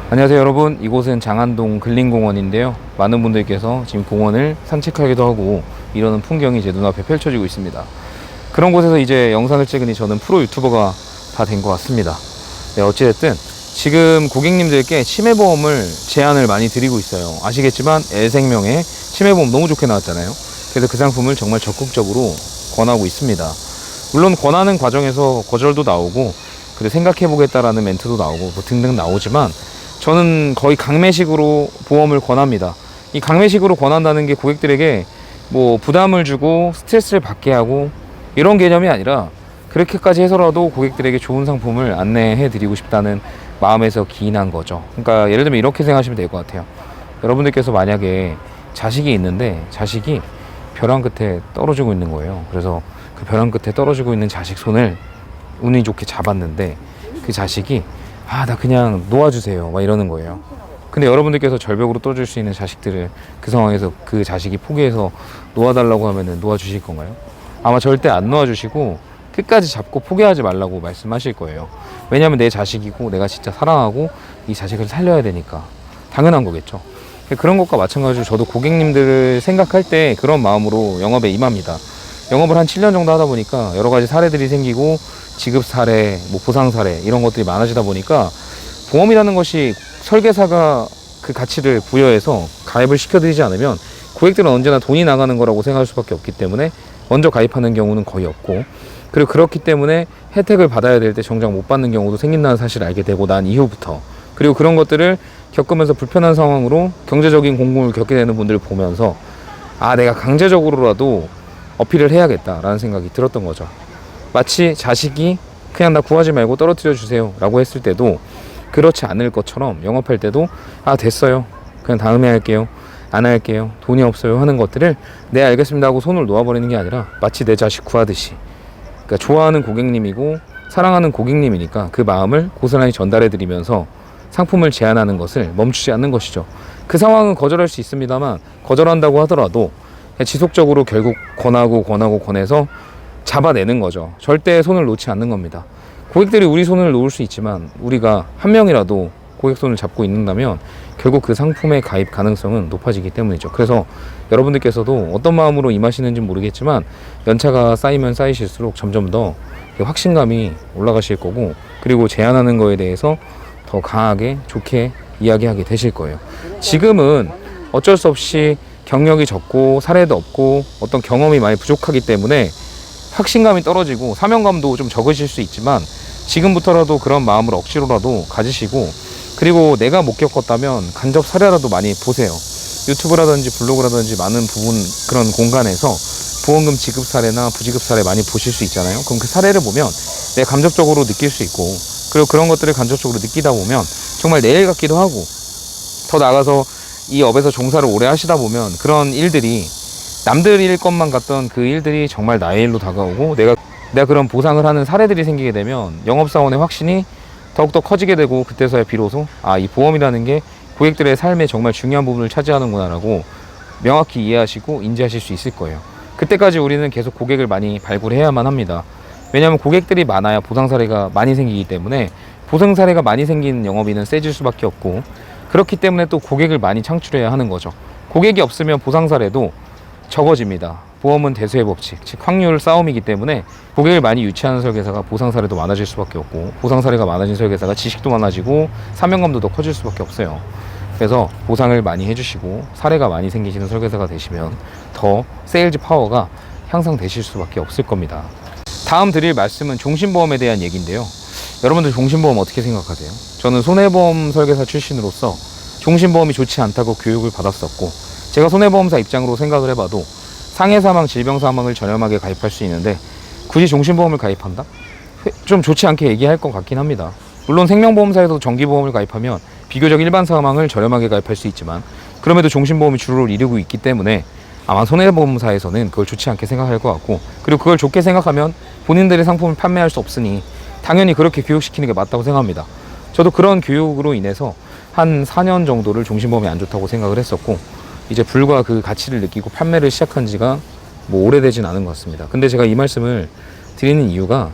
안녕하세요 여러분, 이곳은 장안동 근린공원인데요, 많은 분들께서 지금 공원을 산책하기도 하고 이러는 풍경이 제 눈앞에 펼쳐지고 있습니다. 그런 곳에서 이제 영상을 찍으니 저는 프로 유튜버가 다 된 것 같습니다. 네, 어찌됐든 지금 고객님들께 치매보험을 제안을 많이 드리고 있어요. 아시겠지만 L생명의 치매보험 너무 좋게 나왔잖아요. 그래서 그 상품을 정말 적극적으로 권하고 있습니다. 물론 권하는 과정에서 거절도 나오고 그래 생각해보겠다라는 멘트도 나오고 뭐 등등 나오지만 저는 거의 강매식으로 보험을 권합니다. 이 강매식으로 권한다는 게 고객들에게 뭐 부담을 주고 스트레스를 받게 하고 이런 개념이 아니라 그렇게까지 해서라도 고객들에게 좋은 상품을 안내해 드리고 싶다는 마음에서 기인한 거죠. 그러니까 예를 들면 이렇게 생각하시면 될 것 같아요. 여러분들께서 만약에 자식이 있는데 자식이 벼랑 끝에 떨어지고 있는 거예요. 그래서 그 벼랑 끝에 떨어지고 있는 자식 손을 운이 좋게 잡았는데 그 자식이 나 그냥 놓아주세요 막 이러는 거예요. 근데 여러분들께서 절벽으로 떨어질 수 있는 자식들을 그 상황에서 그 자식이 포기해서 놓아달라고 하면은 놓아주실 건가요? 아마 절대 안 놓아주시고 끝까지 잡고 포기하지 말라고 말씀하실 거예요. 왜냐하면 내 자식이고 내가 진짜 사랑하고 이 자식을 살려야 되니까 당연한 거겠죠. 그런 것과 마찬가지로 저도 고객님들을 생각할 때 그런 마음으로 영업에 임합니다. 영업을 한 7년 정도 하다 보니까 여러 가지 사례들이 생기고 지급 사례, 뭐 보상 사례 이런 것들이 많아지다 보니까 보험이라는 것이 설계사가 그 가치를 부여해서 가입을 시켜드리지 않으면 고객들은 언제나 돈이 나가는 거라고 생각할 수밖에 없기 때문에 먼저 가입하는 경우는 거의 없고, 그리고 그렇기 때문에 혜택을 받아야 될 때 정작 못 받는 경우도 생긴다는 사실을 알게 되고 난 이후부터, 그리고 그런 것들을 겪으면서 불편한 상황으로 경제적인 공공을 겪게 되는 분들을 보면서 내가 강제적으로라도 어필을 해야겠다라는 생각이 들었던 거죠. 마치 자식이 그냥 나 구하지 말고 떨어뜨려 주세요 라고 했을 때도 그렇지 않을 것처럼 영업할 때도 됐어요, 그냥 다음에 할게요, 안 할게요, 돈이 없어요 하는 것들을 네 알겠습니다 하고 손을 놓아버리는 게 아니라 마치 내 자식 구하듯이, 그러니까 좋아하는 고객님이고 사랑하는 고객님이니까 그 마음을 고스란히 전달해 드리면서 상품을 제안하는 것을 멈추지 않는 것이죠. 그 상황은 거절할 수 있습니다만 거절한다고 하더라도 지속적으로 결국 권해서 잡아내는 거죠. 절대 손을 놓지 않는 겁니다. 고객들이 우리 손을 놓을 수 있지만 우리가 한 명이라도 고객 손을 잡고 있는다면 결국 그 상품의 가입 가능성은 높아지기 때문이죠. 그래서 여러분들께서도 어떤 마음으로 임하시는지 모르겠지만 연차가 쌓이면 쌓이실수록 점점 더 확신감이 올라가실 거고, 그리고 제안하는 거에 대해서 더 강하게 좋게 이야기하게 되실 거예요. 지금은 어쩔 수 없이 경력이 적고 사례도 없고 어떤 경험이 많이 부족하기 때문에 확신감이 떨어지고 사명감도 좀 적으실 수 있지만 지금부터라도 그런 마음을 억지로라도 가지시고, 그리고 내가 못 겪었다면 간접 사례라도 많이 보세요. 유튜브라든지 블로그라든지 많은 부분 그런 공간에서 보험금 지급 사례나 부지급 사례 많이 보실 수 있잖아요. 그럼 그 사례를 보면 내가 감정적으로 느낄 수 있고, 그리고 그런 것들을 간접적으로 느끼다 보면 정말 내일 같기도 하고, 더 나아가서 이 업에서 종사를 오래 하시다 보면 그런 일들이 남들 일 것만 같던 그 일들이 정말 나의 일로 다가오고 내가 그런 보상을 하는 사례들이 생기게 되면 영업사원의 확신이 더욱더 커지게 되고, 그때서야 비로소 이 보험이라는 게 고객들의 삶에 정말 중요한 부분을 차지하는구나 라고 명확히 이해하시고 인지하실 수 있을 거예요. 그때까지 우리는 계속 고객을 많이 발굴해야만 합니다. 왜냐하면 고객들이 많아야 보상 사례가 많이 생기기 때문에 보상 사례가 많이 생긴 영업인은 세질 수밖에 없고, 그렇기 때문에 또 고객을 많이 창출해야 하는 거죠. 고객이 없으면 보상 사례도 적어집니다. 보험은 대수의 법칙, 즉 확률 싸움이기 때문에 고객을 많이 유치하는 설계사가 보상 사례도 많아질 수밖에 없고, 보상 사례가 많아진 설계사가 지식도 많아지고 사명감도 더 커질 수밖에 없어요. 그래서 보상을 많이 해주시고 사례가 많이 생기시는 설계사가 되시면 더 세일즈 파워가 향상되실 수밖에 없을 겁니다. 다음 드릴 말씀은 종신보험에 대한 얘기인데요. 여러분들 종신보험 어떻게 생각하세요? 저는 손해보험 설계사 출신으로서 종신보험이 좋지 않다고 교육을 받았었고, 제가 손해보험사 입장으로 생각을 해봐도 상해사망, 질병사망을 저렴하게 가입할 수 있는데 굳이 종신보험을 가입한다? 좀 좋지 않게 얘기할 것 같긴 합니다. 물론 생명보험사에서도 정기보험을 가입하면 비교적 일반 사망을 저렴하게 가입할 수 있지만 그럼에도 종신보험이 주를 이루고 있기 때문에 아마 손해보험사에서는 그걸 좋지 않게 생각할 것 같고, 그리고 그걸 좋게 생각하면 본인들의 상품을 판매할 수 없으니 당연히 그렇게 교육시키는 게 맞다고 생각합니다. 저도 그런 교육으로 인해서 한 4년 정도를 종신보험이 안 좋다고 생각을 했었고, 이제 불과 그 가치를 느끼고 판매를 시작한 지가 뭐 오래되진 않은 것 같습니다. 근데 제가 이 말씀을 드리는 이유가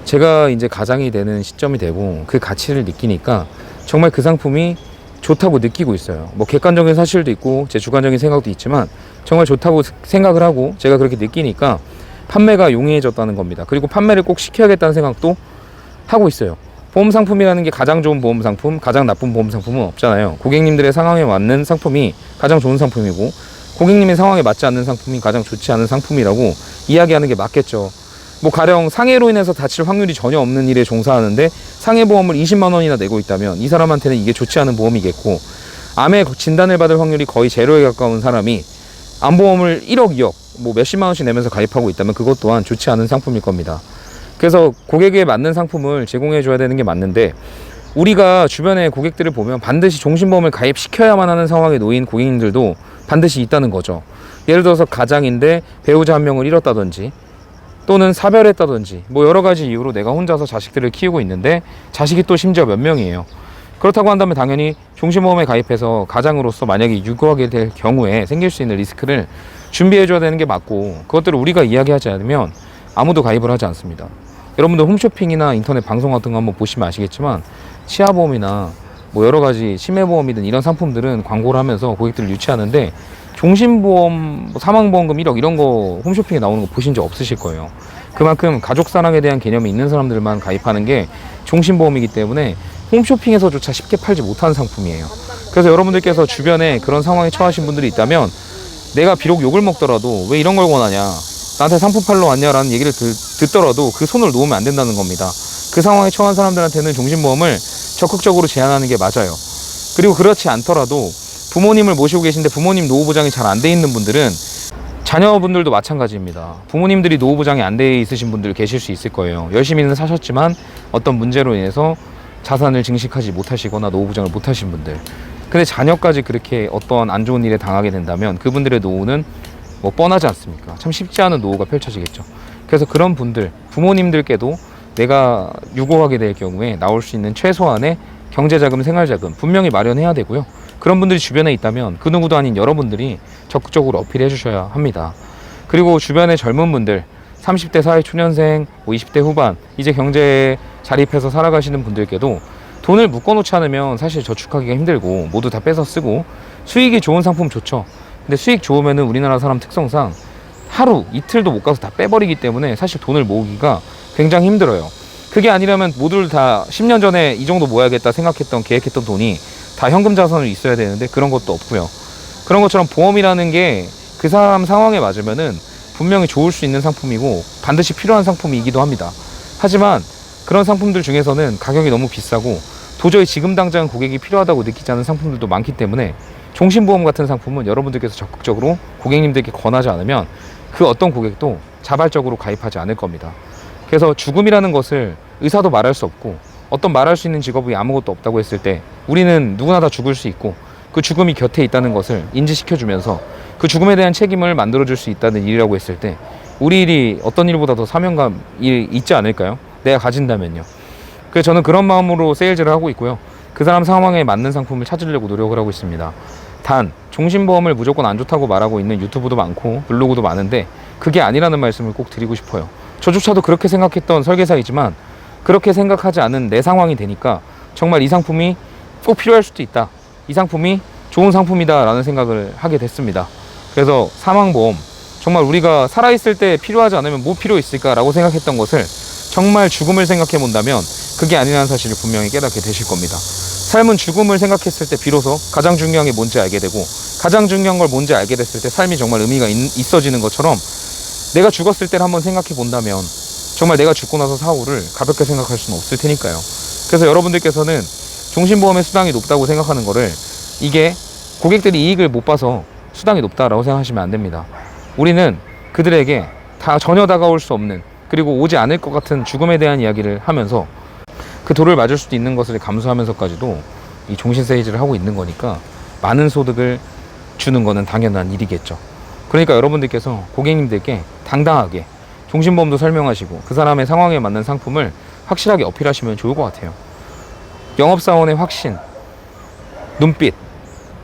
제가 이제 가장이 되는 시점이 되고 그 가치를 느끼니까 정말 그 상품이 좋다고 느끼고 있어요. 뭐 객관적인 사실도 있고 제 주관적인 생각도 있지만 정말 좋다고 생각을 하고 제가 그렇게 느끼니까 판매가 용이해졌다는 겁니다. 그리고 판매를 꼭 시켜야겠다는 생각도 하고 있어요. 보험 상품이라는 게 가장 좋은 보험 상품, 가장 나쁜 보험 상품은 없잖아요. 고객님들의 상황에 맞는 상품이 가장 좋은 상품이고 고객님의 상황에 맞지 않는 상품이 가장 좋지 않은 상품이라고 이야기하는 게 맞겠죠. 뭐 가령 상해로 인해서 다칠 확률이 전혀 없는 일에 종사하는데 상해보험을 20만 원이나 내고 있다면 이 사람한테는 이게 좋지 않은 보험이겠고, 암에 진단을 받을 확률이 거의 제로에 가까운 사람이 암보험을 1억, 2억 뭐 몇십만 원씩 내면서 가입하고 있다면 그것 또한 좋지 않은 상품일 겁니다. 그래서 고객에 맞는 상품을 제공해 줘야 되는 게 맞는데, 우리가 주변에 고객들을 보면 반드시 종신보험을 가입시켜야만 하는 상황에 놓인 고객님들도 반드시 있다는 거죠. 예를 들어서 가장인데 배우자 한 명을 잃었다든지 또는 사별했다든지 뭐 여러 가지 이유로 내가 혼자서 자식들을 키우고 있는데 자식이 또 심지어 몇 명이에요. 그렇다고 한다면 당연히 종신보험에 가입해서 가장으로서 만약에 유고하게 될 경우에 생길 수 있는 리스크를 준비해 줘야 되는 게 맞고, 그것들을 우리가 이야기하지 않으면 아무도 가입을 하지 않습니다. 여러분들 홈쇼핑이나 인터넷 방송 같은 거 한번 보시면 아시겠지만 치아보험이나 뭐 여러 가지 치매보험이든 이런 상품들은 광고를 하면서 고객들을 유치하는데, 종신보험, 사망보험금 1억 이런 거 홈쇼핑에 나오는 거 보신 적 없으실 거예요. 그만큼 가족사랑에 대한 개념이 있는 사람들만 가입하는 게 종신보험이기 때문에 홈쇼핑에서조차 쉽게 팔지 못하는 상품이에요. 그래서 여러분들께서 주변에 그런 상황에 처하신 분들이 있다면 내가 비록 욕을 먹더라도 왜 이런 걸 원하냐, 나한테 상품 팔러 왔냐라는 얘기를 듣더라도 그 손을 놓으면 안 된다는 겁니다. 그 상황에 처한 사람들한테는 종신보험을 적극적으로 제한하는 게 맞아요. 그리고 그렇지 않더라도 부모님을 모시고 계신데 부모님 노후보장이 잘 안 돼 있는 분들은, 자녀분들도 마찬가지입니다. 부모님들이 노후보장이 안 돼 있으신 분들 계실 수 있을 거예요. 열심히는 사셨지만 어떤 문제로 인해서 자산을 증식하지 못하시거나 노후보장을 못하신 분들, 근데 자녀까지 그렇게 어떤 안 좋은 일에 당하게 된다면 그분들의 노후는 뭐 뻔하지 않습니까? 참 쉽지 않은 노후가 펼쳐지겠죠. 그래서 그런 분들, 부모님들께도 내가 유고하게 될 경우에 나올 수 있는 최소한의 경제자금, 생활자금 분명히 마련해야 되고요. 그런 분들이 주변에 있다면 그 누구도 아닌 여러분들이 적극적으로 어필해 주셔야 합니다. 그리고 주변의 젊은 분들, 30대 사회초년생, 20대 후반 이제 경제에 자립해서 살아가시는 분들께도 돈을 묶어놓지 않으면 사실 저축하기가 힘들고 모두 다 뺏어 쓰고, 수익이 좋은 상품 좋죠. 근데 수익 좋으면은 우리나라 사람 특성상 하루 이틀도 못 가서 다 빼버리기 때문에 사실 돈을 모으기가 굉장히 힘들어요. 그게 아니라면 모두를 다 10년 전에 이 정도 모아야겠다 생각했던, 계획했던 돈이 다 현금 자산으로 있어야 되는데 그런 것도 없고요. 그런 것처럼 보험이라는 게 그 사람 상황에 맞으면은 분명히 좋을 수 있는 상품이고 반드시 필요한 상품이기도 합니다. 하지만 그런 상품들 중에서는 가격이 너무 비싸고 도저히 지금 당장 고객이 필요하다고 느끼지 않는 상품들도 많기 때문에 종신보험 같은 상품은 여러분들께서 적극적으로 고객님들께 권하지 않으면 그 어떤 고객도 자발적으로 가입하지 않을 겁니다. 그래서 죽음이라는 것을 의사도 말할 수 없고 어떤 말할 수 있는 직업이 아무것도 없다고 했을 때 우리는 누구나 다 죽을 수 있고 그 죽음이 곁에 있다는 것을 인지시켜주면서 그 죽음에 대한 책임을 만들어줄 수 있다는 일이라고 했을 때 우리 일이 어떤 일보다 더 사명감이 있지 않을까요? 내가 가진다면요. 그래서 저는 그런 마음으로 세일즈를 하고 있고요. 그 사람 상황에 맞는 상품을 찾으려고 노력을 하고 있습니다. 단 종신보험을 무조건 안 좋다고 말하고 있는 유튜브도 많고 블로그도 많은데 그게 아니라는 말씀을 꼭 드리고 싶어요. 저조차도 그렇게 생각했던 설계사이지만 그렇게 생각하지 않은 내 상황이 되니까 정말 이 상품이 꼭 필요할 수도 있다, 이 상품이 좋은 상품이다 라는 생각을 하게 됐습니다. 그래서 사망보험, 정말 우리가 살아있을 때 필요하지 않으면 뭐 필요 있을까 라고 생각했던 것을 정말 죽음을 생각해 본다면 그게 아니라는 사실을 분명히 깨닫게 되실 겁니다. 삶은 죽음을 생각했을 때 비로소 가장 중요한 게 뭔지 알게 되고, 가장 중요한 걸 뭔지 알게 됐을 때 삶이 정말 의미가 있어지는 것처럼 내가 죽었을 때를 한번 생각해 본다면 정말 내가 죽고 나서 사후를 가볍게 생각할 수는 없을 테니까요. 그래서 여러분들께서는 종신보험의 수당이 높다고 생각하는 거를 이게 고객들이 이익을 못 봐서 수당이 높다라고 생각하시면 안 됩니다. 우리는 그들에게 다 전혀 다가올 수 없는, 그리고 오지 않을 것 같은 죽음에 대한 이야기를 하면서 그 돌을 맞을 수도 있는 것을 감수하면서까지도 이 종신 세일즈를 하고 있는 거니까 많은 소득을 주는 거는 당연한 일이겠죠. 그러니까 여러분들께서 고객님들께 당당하게 종신보험도 설명하시고 그 사람의 상황에 맞는 상품을 확실하게 어필하시면 좋을 것 같아요. 영업사원의 확신, 눈빛,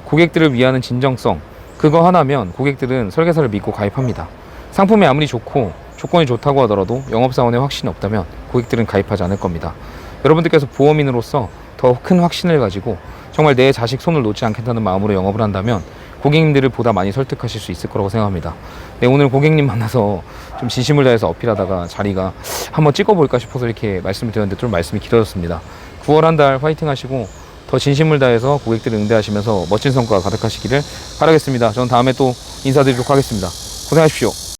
고객들을 위하는 진정성, 그거 하나면 고객들은 설계사를 믿고 가입합니다. 상품이 아무리 좋고 조건이 좋다고 하더라도 영업사원의 확신이 없다면 고객들은 가입하지 않을 겁니다. 여러분들께서 보험인으로서 더 큰 확신을 가지고 정말 내 자식 손을 놓지 않겠다는 마음으로 영업을 한다면 고객님들을 보다 많이 설득하실 수 있을 거라고 생각합니다. 네, 오늘 고객님 만나서 좀 진심을 다해서 어필하다가 자리가 한번 찍어볼까 싶어서 이렇게 말씀을 드렸는데 좀 말씀이 길어졌습니다. 9월 한 달 화이팅 하시고 더 진심을 다해서 고객들을 응대하시면서 멋진 성과 가득하시기를 바라겠습니다. 저는 다음에 또 인사드리도록 하겠습니다. 고생하십시오.